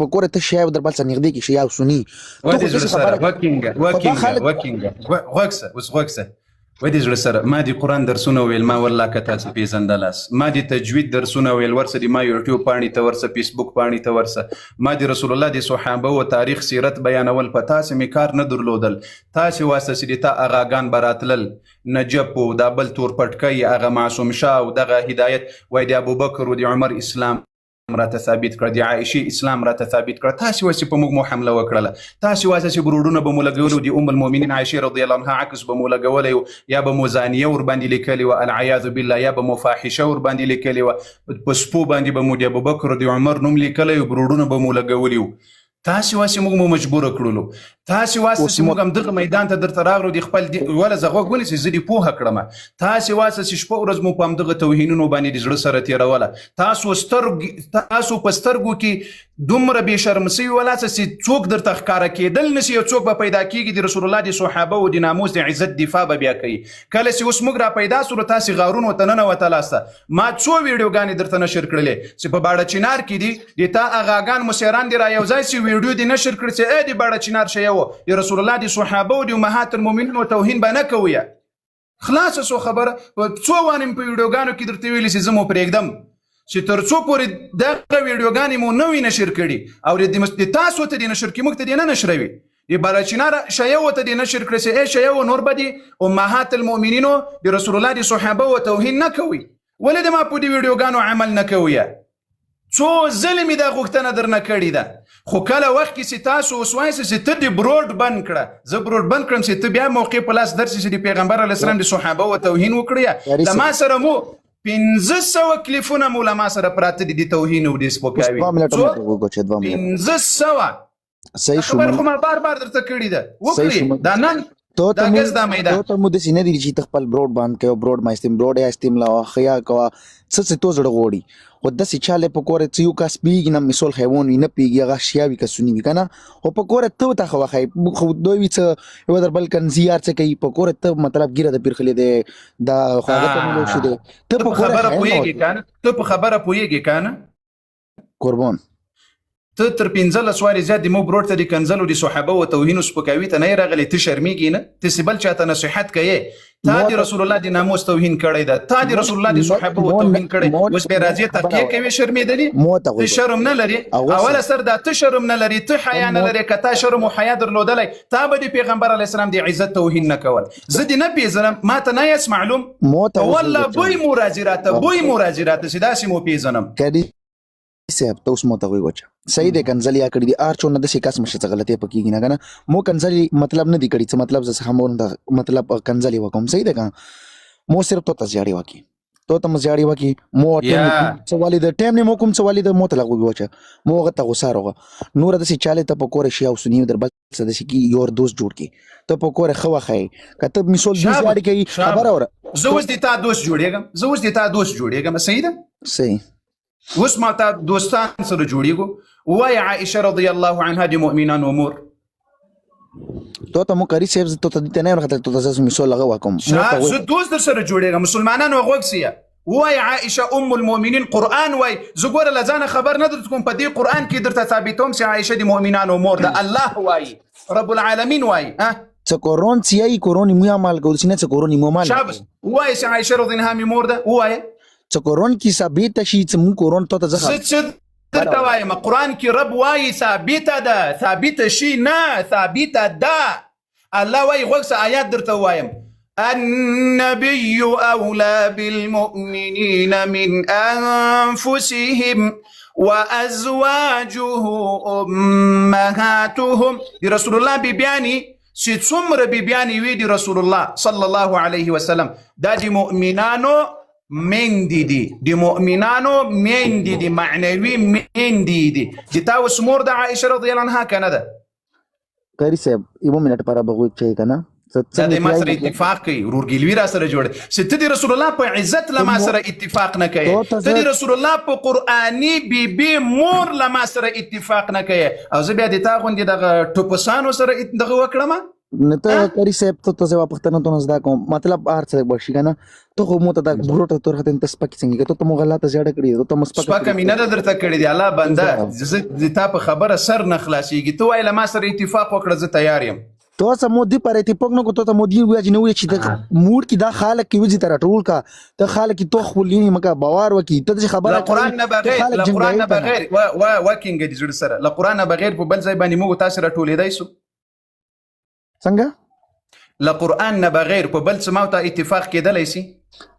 په کور ته شی او در بل څه نږدې کې شی او سني ودې زړه سره وکینګه غوږ ودې زړه سره ما دي قرآن درسونه ویل ما والله که تاسو پیژندلاست ما دي تجوید درسونه ویل ورسه دي ما یوټیوب پاڼې ته ورسه فیسبوک پاڼې ته ورسه ما دي رسول الله دي صحابه و تاریخ سیرت بیانول په تاسې مې کار نه درلودل تاسې واسطه چې دي تا اغاګان به راتلل نجف و دا بل تور پټکی هغه معصوم شاه او دغه هدایت وای د ابوبکر و د عمر اسلام راته ثابت کړ د عائشې اسلام راته ثابت کړ تاسې واسې په موږ مو حمله وکړله تاسې واسې چې بروډونه به مو لګولو د ام المؤمنین عائشې رضی الله عنها عکس به مو لګولی و یا به مو زانیه ورباندې لیکلې وه العیاذ بالله یا به مو فاحشه ورباندې لیکلې وه په سپو باندې به مو د ابوبکر د عمر نوم لیکلی و بروډونه به مو لګولي وو تاسې واسې موږ مو مجبوره کړلو تاسې واسې چې موږ هم دغه میدان ته درته راغلو د خپل وله زه غوږ ونیسئ زه دې پوهه کړمه تاسې واسې چې شپه ورځ مو په همدغه توهینونو باندې د زړه سره تېروله تاسو په سترګو کې دومره بې شرم سوي ولاڅه چې څوک درته ښکاره کېدل نشي یو څوک به پیدا کېږي د رسول الله د صحابه و د ناموس د عزت دفاع به بیا کوي کله چې اوس موږ را پیدا سولو تاسې غارونو ته ننوتلاسته ما څو ویډیوګانې درته نشر کړلې چې په باړه چنار کې دي د تا اغاګان مشران دي را یو ځای چې ویډیو دې نشر کړ چې ای د باړه چنار شی و د رسول الله د صحابه و د امهات المؤمنین و توهین به نه کویه خلاصه سو خبره څو وانم په ویډیوګانو کې درته ویلي چې زه مو پرېږدم چې تر څو پورې دغه ویډیوګانې مو نه وي نشر کړي او د تاسو ته دې نشر کړي موږ ته دې نه نشروي د باړه شیو ته دې نشر کړي چې ای شیو نور به د امهات المؤمنینو د رسول الله د صحابه و توهین نه کوي ولې د ما په دې ویډیوګانو عمل نه کویه څو ځلې مې دا غوښتنه درنه کړې ده خو کله وخت کې چې تاسو اوس وایئ چې ته دې بروډ بند کړه زه بروډ بند کړم چې ته بیا موقع په لاس درسې چې د پیغمبر علیه السلام د صحابه و توهین وکړی له ما سره مو 500 کلیفونه مو له ما سره پراته دي د توهین او د سپکاوي 500 خبر خو ما بار درته کړې ده وکړې دا نن دا ګز دا میدان ته مو داسې نه دي چې ته خپل بروډ بند کوې بروډ ما بروډ یا استعمالوه خیا کوه څه چې تو زړه غواړي خو داسې چاله په کور چې یو کس پیږي نه مثال حیوان وي نه پیږي هغه اشیا وي که سني وي که نه خو په کور ته ورته ښه وښایي خو دوی وي څه یو در بل کنزیار څه کوي په کور ته مطلب ګیره د پیرخلې دی دا خو هغه ته ملو شي دی ته په خبره پوهېږې که نه قربان ته تر 15 وارې زیات د مو بروډ ته د کنځلو د صحابه و توهین او سپکاوي ته نه یې راغلی ته شرمېږې نه ته چې بل چاته نصیحت کوې تا د رسول الله د ناموس توهین کړی ده تا د رسول الله د صحابه و توهین کړی اوس بې راځې تقیه کوې شرمېدلې ته شرم نه لرې اوله سر دا ته شرم نه لرې ته حیا نه لرې که تا شرم و حیا درلودلی تا به د پیغمبر علیه السلام د عزت توهین نه کول زه دې نه پیژنم ما ته نه یاست معلوم والله بوی مو راځي راته چې داسې مو پیژنم صاحب ته اوس مو ته وایي وچه صحیح دی کنځلې یا کړي دي هر چون نه داسې کس مشه څه غلطۍ په کېږي نه که نه مو کنځلې مطلب نه دي کړي څه مطلب زه هم مطلب کنځلې وکړم صحیح دی که مو صرف تو ته زیاړې وکړي تو ته مو زیاړې وکړي مو څه والي د ټایم نه مو کوم څه والي د مو ته لږ وچه مو هغه ته غوسه راغله نور داسې چالې ته په کوره شي او سني در بل څه داسې کې یور دوست جوړ کړي ته په کوره ښه وښایې که ته مثال دوی زیاړې کوي خبره وره زه اوس د تا دوست جوړېږم صحیح ده صحیح اوس ما ته دوستان سره جوړېږو ووایه عائشه رضی الله عنها د مؤمنانو مور تو ته مو قاري صاحب تو ته دې نه راغلی تو ته زه مثال هغه وکړم زه دوست در سره جوړېږم مسلمانانو غوږ سیه ووایه عائشه ام المؤمنین قرآن وای زه ګوره له ځانه خبر نه درته کوم په دې قرآن کې درته ثابتوم چې عائشه د مؤمنانو مور ده الله وایي رب العالمین وایي څه قرآن سیایي قرآن مو عمل کوو چې نه څه قرآن مو عمل شابس وایه چې عائشه رضی الله عنها مور ده وایه څه قرآن کې ثابت شي چې مو قرآن ته ځه درته وایم قرآن کې رب وایي ثابته ده ثابته شي نه ثابته ده الله وایي غوږ څه آیات درته وایم النبي أولى بالمؤمنين من أنفسهم وأزواجه أمهاتهم دي رسول الله بيبياني چې څومره بیبیانې وي د رسول الله صلی الله علیه وسلم دا د مؤمنانو مندې دي د مؤمنانو مندې دي معنوي مندې دي د تا اوس مور د عایشه رضی الله عنها که نه ده قاري صاحب یو منټ پاره به غوږ چای که نه دا د ما سره اتفاق کوي ورورګلوي را سره جوړ چې ته د رسول الله په عزت له ما سره اتفاق نه کوې ته د رسول الله په قرآني بیبي مور له ما سره اتفاق نه کوې او زه بیا د تا غوندې دغه ټوپسانو سره دغه وکړم نه ته کری صاحب ته زه پښتنه ته زده کوم مطلب ار څه بشي کنه ته خو مو ته دا بروټه تور خته ته سپک څنګه ته مو غلطه زیاده کړی ته مسپک سپکه مینه ده درته کړې دی الله بنده زه د تا په خبره سر نه خلاصېږي ته وایې له ما سره اتفاق وکړه زه تیار یم تو سم مودي پر اتفاق نه کو ته مودي ویا چې نو چې د موډ کې دا خالق کې وځي تر ټول کا ته خالق کې تو خپل لینی مکه باور وکي ته خبره له قران نه بغیر له قران نه بغیر واکینګ دي زړه سره له قران نه بغیر په بل ځای باندې موږ تاسو راټولې دی سو څنګه له قران نه بغیر په بل څه ماته اتفاق کېدلی شي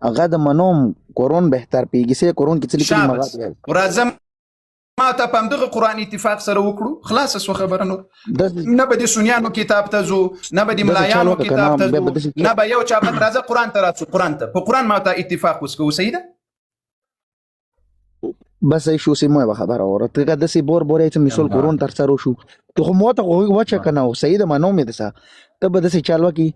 هغه د منوم قرون بهتر پیږي سه قرون کې څه لیکلي مغا راځم ما ته په همدغه قران اتفاق سره وکړو خلاص سو خبره نور نه به د سنیانو کتاب ته زو نه به د ملایانو کتاب ته زو نه به یو چا په راځه قران ته راځو قران ته په قران ما ته اتفاق وسکو سیده بس ای شو سیمه خبره اورته که د سی بور چې مثال قرون تر سره شو ته مو ته وچه کنه سید منو مې دسه ته به د سی چالو کی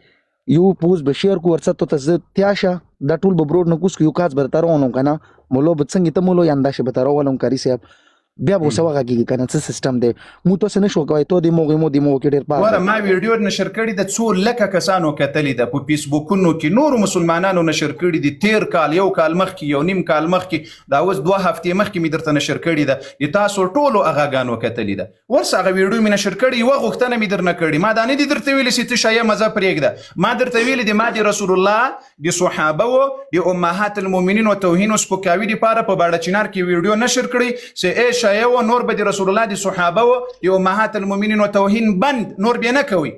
یو پوز بشیر کو ورڅ ته تیاشه دا ټول به برود نه کوس یو کاز برترونو کنه مولو بڅنګ ته مولو یانداشه بترولم کاری صاحب بیا به سوغه کیږي کنه څه سیستم دی مو تاسو نه شو کوي ته د موغي مو کې ډیر پاره ور ما ویډیو نشر کړی د څو لکه کسانو کتلې ده په فیسبوکونو کې نور مسلمانانو نشر کړی دي 13 کال یو کال مخکې یو نیم کال مخکې دا اوس 2 هفتې مخکې می درته نشر کړی ده د تاسو ټولو اغاګانو کتلې ده ورس هغه ویډیو می نشر کړی یو غوښتنه می درنه کړی ما دا نه دي درته ویل چې ته شایه مزه پرېږده ما درته ویل دي ما دي رسول الله د صحابه او د امهات المؤمنین او توهین او سپکاوی لپاره په باډه چنار کې ویډیو نشر کړی چې ای شایه و نور به رسول الله دي صحابه او د امهات المؤمنین او توهین بند نور به نه کوي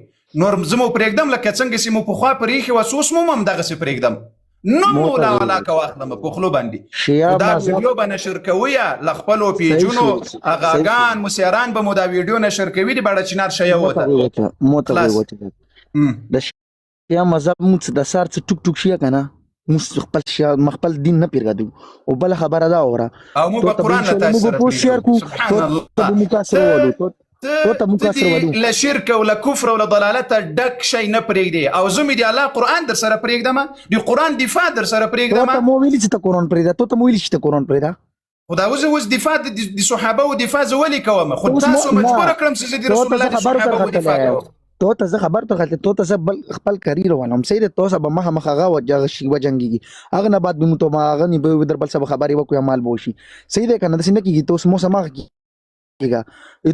نور زمو پرېږدم لکه څنګه چې مو په خوا پرېخي وسوس مو هم دغه سي پرېږدم نو مو لا علاقه واخلم په خلو باندې دا ویډیو به نشر کوي ل خپل پیجونو اغاګان مسیران به مو دا ویډیو نشر کوي د باډه چنار شایه وته موته وته د یا مذهب مو د سار څخه ټوک ټوک شي کنه خپل دین نه پیرګادو او بل خبره دا اوره او مو په قران ته سره مو شیر کو ته مو کاسر ولو ته مو کاسر ولو لا شرک او لا کفر او لا ضلالت ډک شي نه پرېږدي او زمي دي الله قران در سره پرېږدم دی قران دفاع در سره پرېږدم ته مو ویل چې ته قران پرېږده ته مو ویل چې ته قران پرېږده خدا وز دفاع د صحابه او دفاع زولي کوم خو تاسو مجبور کړم چې د رسول الله صحابه او دفاع کوم ته زه خبر ته ته زه بل خپل کاریر ونم سید ته سبا مخه هغه وجه شي وجنګي هغه نه بعد به مو ما هغه نه به در بل سبا خبري وکوي مال بوشي سید کنه د سینه کیږي ته مو سماغ کیږي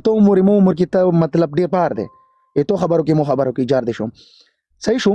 ته عمر کې ته مطلب ډیر پار دی ته خبرو کې مو خبرو کې جار دي شو صحیح شو